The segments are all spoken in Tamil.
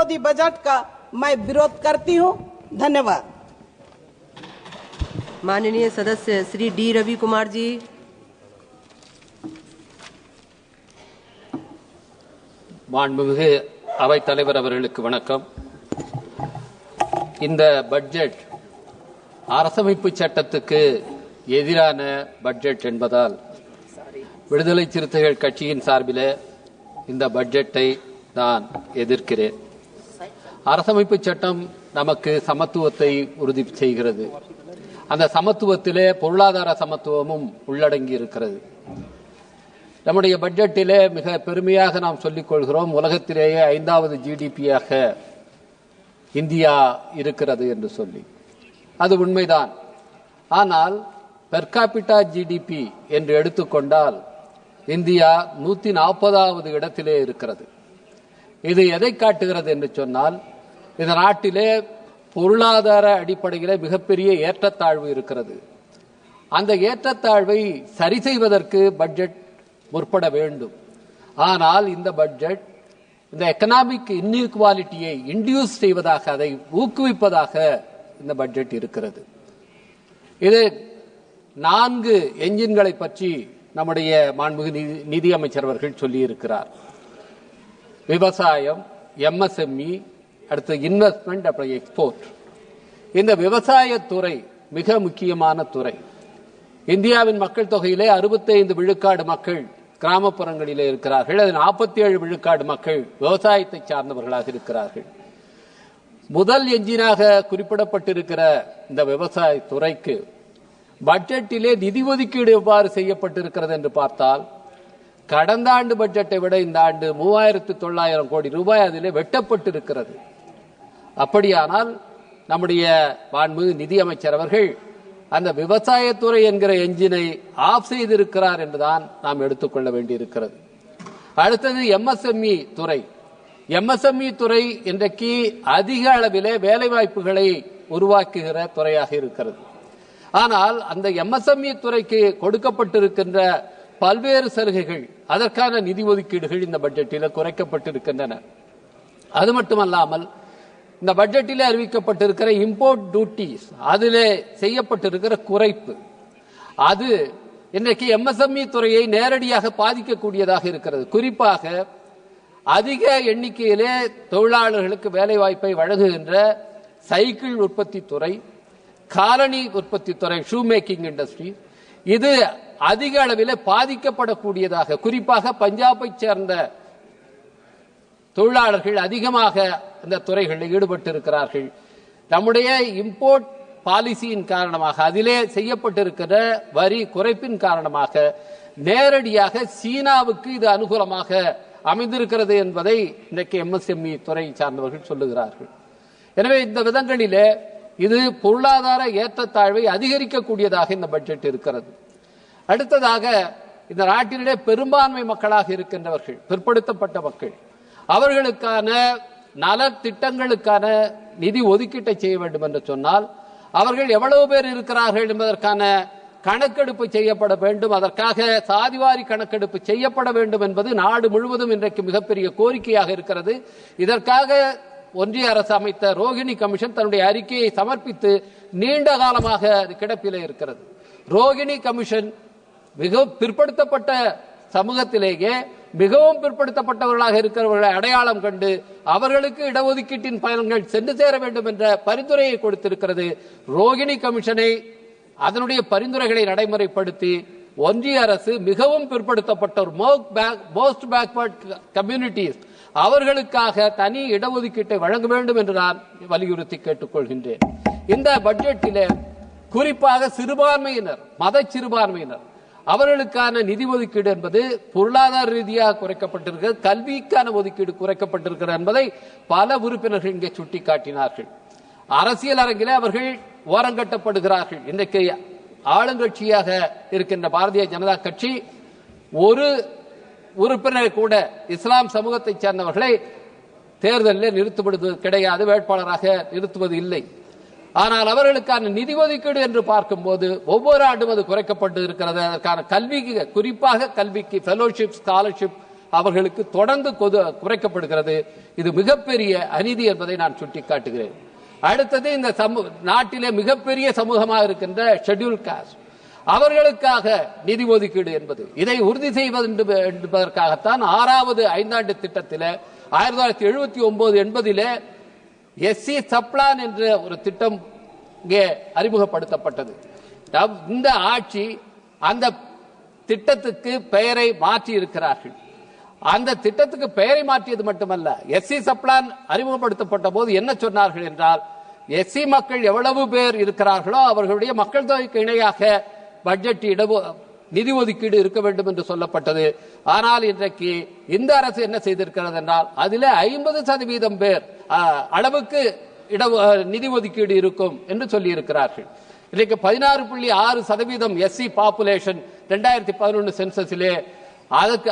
विरोधी बजट का मैं विरोध करती हूं। धन्यवाद। माननीय सदस्य श्री डी रवि कुमार जी। மாண்புமிகு அவைத் தலைவர் அவர்களுக்கு வணக்கம். இந்த பட்ஜெட் அரசமைப்பு சட்டத்துக்கு எதிரான பட்ஜெட் என்பதால் விடுதலை சிறுத்தைகள் கட்சியின் சார்பில் இந்த பட்ஜெட்டை நான் எதிர்க்கிறேன். அரசமைப்பு சட்டம் நமக்கு சமத்துவத்தை உறுதி செய்கிறது. அந்த சமத்துவத்திலே பொருளாதார சமத்துவமும் உள்ளடங்கி இருக்கிறது. நம்முடைய பட்ஜெட்டிலே மிக பெருமையாக நாம் சொல்லிக் கொள்கிறோம், உலகத்திலேயே 5வது ஜிடிபியாக இந்தியா இருக்கிறது என்று சொல்லி. அது உண்மைதான். ஆனால் பெர் கேபிட்டா ஜிடிபி என்று எடுத்துக்கொண்டால் இந்தியா 140வது இடத்திலே இருக்கிறது. இது எதை காட்டுகிறது என்று சொன்னால், இந்த நாட்டிலே பொருளாதார அடிப்படையிலே மிகப்பெரிய ஏற்றத்தாழ்வு இருக்கிறது. அந்த ஏற்றத்தாழ்வை சரி செய்வதற்கு பட்ஜெட் முற்பட வேண்டும். ஆனால் இந்த பட்ஜெட் இந்த எக்கனாமிக் இன்இக்வாலிட்டியை இன்டியூஸ் செய்வதாக, அதை ஊக்குவிப்பதாக இந்த பட்ஜெட் இருக்கிறது. இது 4 என்ஜின்களை பற்றி நம்முடைய மாண்புமிகு நிதியமைச்சர் அவர்கள் சொல்லியிருக்கிறார். விவசாயம், எம்எஸ்எம்இ, அடுத்து இன்வெஸ்ட்மெண்ட், அப்புறம் எக்ஸ்போர்ட். இந்த விவசாயத்துறை மிக முக்கியமான துறை. இந்தியாவின் மக்கள் தொகையிலே 65 விழுக்காடு மக்கள் கிராமப்புறங்களிலே இருக்கிறார்கள். அது 47 விழுக்காடு மக்கள் விவசாயத்தை சார்ந்தவர்களாக இருக்கிறார்கள். முதல் என்ஜினாக குறிப்பிடப்பட்டிருக்கிற இந்த விவசாய துறைக்கு பட்ஜெட்டிலே நிதி ஒதுக்கீடு எவ்வாறு செய்யப்பட்டிருக்கிறது என்று பார்த்தால், கடந்த ஆண்டு பட்ஜெட்டை விட இந்த ஆண்டு 3900 கோடி ரூபாய் அதிலே வெட்டப்பட்டிருக்கிறது. அப்படியானால் நம்முடைய மாண்புமிகு நிதியமைச்சர் அவர்கள் அந்த விவசாயத்துறை என்கிற என்ஜினை ஆஃப் செய்திருக்கிறார் என்றுதான் நாம் எடுத்துக்கொள்ள வேண்டியிருக்கிறது. அடுத்தது எம்எஸ்எம்இ துறை. எம்எஸ்எம்இ துறை இன்றைக்கு அதிக அளவிலே வேலைவாய்ப்புகளை உருவாக்குகிற துறையாக இருக்கிறது. ஆனால் அந்த எம்எஸ்எம்இ துறைக்கு கொடுக்கப்பட்டிருக்கின்ற பல்வேறு சலுகைகள், அதற்கான நிதி ஒதுக்கீடுகள் இந்த பட்ஜெட்டில் குறைக்கப்பட்டிருக்கின்றன. அது மட்டுமல்லாமல் இந்த பட்ஜெட்டில் அறிவிக்கப்பட்டிருக்கிற இம்போர்ட் டியூட்டிஸ், அதிலே செய்யப்பட்டிருக்கிற குறைப்பு, அது இன்றைக்கு எம்எஸ்எம்இ துறையை நேரடியாக பாதிக்கக்கூடியதாக இருக்கிறது. குறிப்பாக அதிக எண்ணிக்கையிலே தொழிலாளர்களுக்கு வேலைவாய்ப்பை வழங்குகின்ற சைக்கிள் உற்பத்தி துறை, காலணி உற்பத்தி துறை, ஷூ மேக்கிங் இண்டஸ்ட்ரி, இது அதிக அளவில் பாதிக்கப்படக்கூடியதாக, குறிப்பாக பஞ்சாபை சேர்ந்த தொழிலாளர்கள் அதிகமாக இந்த துறைகளில் ஈடுபட்டிருக்கிறார்கள். நம்முடைய இம்போர்ட் பாலிசியின் காரணமாக, அதிலே செய்யப்பட்டிருக்கிற வரி குறைப்பின் காரணமாக நேரடியாக சீனாவுக்கு இது அனுகூலமாக அமைந்திருக்கிறது என்பதை இன்றைக்கு எம்எஸ்எம்இ துறை சார்ந்தவர்கள் சொல்லுகிறார்கள். எனவே இந்த விதங்களிலே இது பொருளாதார ஏற்றத்தாழ்வை அதிகரிக்கக்கூடியதாக இந்த பட்ஜெட் இருக்கிறது. அடுத்ததாக இந்த நாட்டிலே பெரும்பான்மை மக்களாக இருக்கின்றவர்கள், பிற்படுத்தப்பட்ட மக்கள், அவர்களுக்கான நல திட்டங்களுக்கான நிதி ஒதுக்கீட்டை செய்ய வேண்டும் என்று சொன்னால் அவர்கள் எவ்வளவு பேர் இருக்கிறார்கள் என்பதற்கான கணக்கெடுப்பு செய்யப்பட வேண்டும். அதற்காக சாதிவாரி கணக்கெடுப்பு செய்யப்பட வேண்டும் என்பது நாடு முழுவதும் இன்றைக்கு மிகப்பெரிய கோரிக்கையாக இருக்கிறது. இதற்காக ஒன்றிய அரசு அமைத்த ரோகிணி கமிஷன் தன்னுடைய அறிக்கையை சமர்ப்பித்து நீண்ட காலமாக கிடப்பிலே இருக்கிறது. ரோகிணி கமிஷன் மிக பிற்படுத்தப்பட்ட சமூகத்திலேயே மிகவும் பிற்படுத்தப்பட்டவர்களாக இருக்கிறவர்களை அடையாளம் கண்டு அவர்களுக்கு இடஒதுக்கீட்டின் பயன்கள் சென்று சேர வேண்டும் என்ற பரிந்துரையை கொடுத்திருக்கிறது. ரோகிணி கமிஷனை, அதனுடைய பரிந்துரைகளை நடைமுறைப்படுத்தி ஒன்றிய அரசு மிகவும் பிற்படுத்தப்பட்டோர், மோஸ்ட் பேக்வர்ட் கம்யூனிட்டிஸ், அவர்களுக்காக தனி இடஒதுக்கீட்டை வழங்க வேண்டும் என்று நான் வலியுறுத்தி கேட்டுக்கொள்கின்றேன். இந்த பட்ஜெட்டிலே குறிப்பாக சிறுபான்மையினர், மத சிறுபான்மையினர், அவர்களுக்கான நிதி ஒதுக்கீடு என்பது பொருளாதார ரீதியாக குறைக்கப்பட்டிருக்கிறது, கல்விக்கான ஒதுக்கீடு குறைக்கப்பட்டிருக்கிறது என்பதை பல உறுப்பினர்கள் இங்கே சுட்டிக்காட்டினார்கள். அரசியல் அரங்கிலே அவர்கள் ஓரங்கட்டப்படுகிறார்கள். இன்றைக்கு ஆளுங்கட்சியாக இருக்கின்ற பாரதிய ஜனதா கட்சி ஒரு உறுப்பினர் கூட இஸ்லாம் சமூகத்தை சேர்ந்தவர்களை தேர்தலில் நிறுத்துவது கிடையாது, வேட்பாளராக நிறுத்துவது இல்லை. ஆனால் அவர்களுக்கான நிதி ஒதுக்கீடு என்று பார்க்கும்போது ஒவ்வொரு ஆண்டும் அது குறைக்கப்பட்டு இருக்கிறது. அதற்கான கல்விக்கு, குறிப்பாக கல்விக்கு ஃபெலோஷிப், ஸ்காலர்ஷிப் அவர்களுக்கு தொடர்ந்து குறைக்கப்படுகிறது. இது மிகப்பெரிய அநீதி என்பதை நான் சுட்டிக்காட்டுகிறேன். அடுத்தது இந்த நாட்டிலே மிகப்பெரிய சமூகமாக இருக்கின்ற ஷெட்யூல் காஸ்ட், அவர்களுக்காக நிதி ஒதுக்கீடு என்பது இதை உறுதி செய்வது என்பதற்காகத்தான் 6வது ஐந்தாண்டு திட்டத்தில் 1979-80 எஸ்சி சப்ளான் என்ற ஒரு திட்டம் இங்கே அறிமுகப்படுத்தப்பட்டது. இந்த ஆட்சி அந்த திட்டத்துக்கு பெயரை மாற்றி இருக்கிறார்கள். அந்த திட்டத்துக்கு பெயரை மாற்றியது மட்டுமல்ல, எஸ்சி சப்ளான் அறிமுகப்படுத்தப்பட்ட போது என்ன சொன்னார்கள் என்றால், எஸ்சி மக்கள் எவ்வளவு பேர் இருக்கிறார்களோ அவர்களுடைய மக்கள் தொகைக்கு இணையாக பட்ஜெட் நிதி ஒதுக்கீடு இருக்க வேண்டும் என்று சொல்லப்பட்டது. ஆனால் இன்றைக்கு இந்த அரசு என்ன செய்திருக்கிறது என்றால், அதில் 50% பேர் அளவுக்கு நிதி ஒதுக்கீடு இருக்கும் என்று சொல்லி இருக்கிறார்கள். இன்றைக்கு 16.6% எஸ்சி பாப்புலேஷன் 2011 சென்சஸிலே,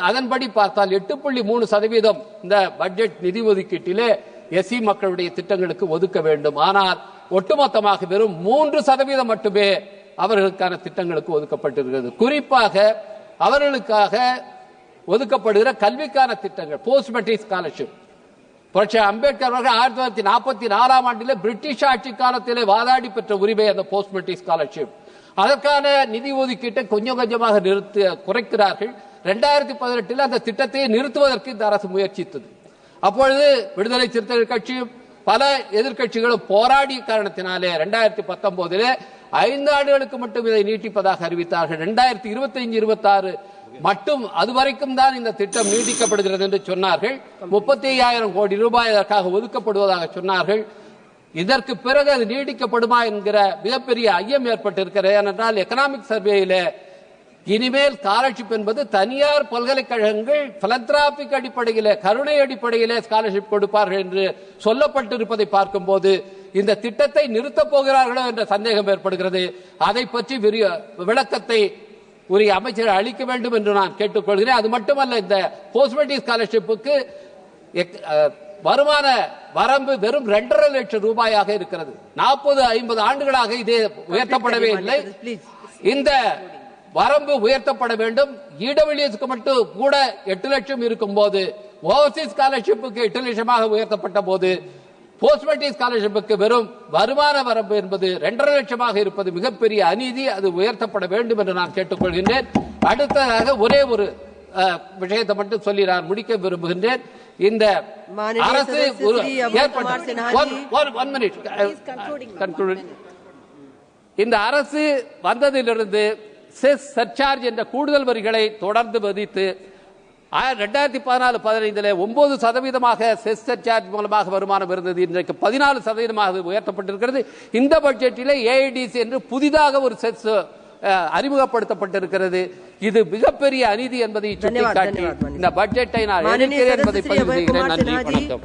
அதன்படி பார்த்தால் 8.3% இந்த பட்ஜெட் நிதி ஒதுக்கீட்டிலே எஸ்சி மக்களுடைய திட்டங்களுக்கு ஒதுக்க வேண்டும். ஆனால் ஒட்டுமொத்தமாக வெறும் 3% மட்டுமே அவர்களுக்கான திட்டங்களுக்கு ஒதுக்கப்பட்டிருக்கிறது. குறிப்பாக அவர்களுக்காக ஒதுக்கப்படுகிற கல்விக்கான திட்டங்கள், போஸ்ட் மெட்ரிக் ஸ்காலர்ஷிப், புரட்சி அம்பேத்கர் அவர்கள் 1944 ஆண்டிலே பிரிட்டிஷ் ஆட்சி காலத்திலே வாதாடி பெற்ற உரிமை அந்த போஸ்ட் மெட்ரிக் ஸ்காலர்ஷிப். அதற்கான நிதி ஒதுக்கீட்டை கொஞ்சம் கொஞ்சமாக குறைக்கிறார்கள். 2018 அந்த திட்டத்தை நிறுத்துவதற்கு இந்த அரசு முயற்சித்தது. அப்பொழுது விடுதலை சிறுத்தைகள் கட்சியும் பல எதிர்கட்சிகளும் போராடிய காரணத்தினாலே 2019 5 ஆண்டுகளுக்கு மட்டும் இதை நீட்டிப்பதாக அறிவித்தார்கள். 2025-26 மட்டும் அதுவரைக்கும் தான் இந்த திட்டம் நீட்டிக்கப்படுகிறது என்று சொன்னார்கள். 35,000 கோடி ரூபாய் அதற்காக ஒதுக்கப்படுவதாக சொன்னார்கள். இதற்கு பிறகு அது நீடிக்கப்படுமா என்கிற மிகப்பெரிய ஐயம் ஏற்பட்டிருக்கிறது. ஏனென்றால் எக்கனாமிக் சர்வேயில இனிமேல் ஸ்காலர்ஷிப் என்பது தனியார் பல்கலைக்கழகங்கள் பிலந்திராபிக் அடிப்படையில், கருணை அடிப்படையிலே ஸ்காலர்ஷிப் கொடுப்பார்கள் என்று சொல்லப்பட்டிருப்பதை பார்க்கும்போது இந்த திட்டத்தை நிறுத்தப் போகிறார்களோ என்ற சந்தேகம் ஏற்படுகிறது. அதை பற்றி விளக்கத்தை உரிய அமைச்சர் அளிக்க வேண்டும் என்று நான் கேட்டுக்கொள்கிறேன். அது மட்டுமல்ல, இந்த போஸ்ட் மெட்ரிக் ஸ்காலர்ஷிப்புக்கு வருமான வரம்பு வெறும் 2.5 லட்சம் ரூபாயாக இருக்கிறது. 40-50 ஆண்டுகளாக இது உயர்த்தப்படவே இல்லை. இந்த வரம்பு உயர்த்தப்பட வேண்டும். இடபிள்யூஎஸ்க்கு மட்டும் கூட 8 லட்சம் இருக்கும் போது, ஓவர்சீஸ் ஸ்காலர்ஷிப்புக்கு 8 லட்சமாக உயர்த்தப்பட்ட போது, போஸ்ட் மெட்ரிக் ஸ்காலர்ஷிப்புக்கு வெறும் வருமான வரம்பு என்பது 2.5 லட்சமாக இருப்பது மிகப்பெரிய அநீதி. அது உயர்த்தப்பட வேண்டும் என்று நான் கேட்டுக்கொள்கின்றேன். அடுத்ததாக ஒரே ஒரு விஷயத்தை மட்டும் சொல்லி நான் முடிக்க விரும்புகின்றேன். இந்த அரசு இந்த அரசு வந்ததிலிருந்து செஸ் சர்சார்ஜ் என்ற கூடுதல் வரிகளை தொடர்ந்து விதித்து 2014-15 9% செஸ் சர்சார்ஜ் மூலமாக வருமானம் இருந்தது. இன்றைக்கு 14% உயர்த்தப்பட்டிருக்கிறது. இந்த பட்ஜெட்டில் ஏஐடிசி என்று புதிதாக ஒரு செஸ் அறிமுகப்படுத்தப்பட்டிருக்கிறது. இது மிகப்பெரிய அநீதி என்பதை சுட்டிக்காட்டி இந்த பட்ஜெட்டை நான் எதிர்க்கிறேன் என்பதை பதிவு செய்கிறேன். நன்றி, வணக்கம்.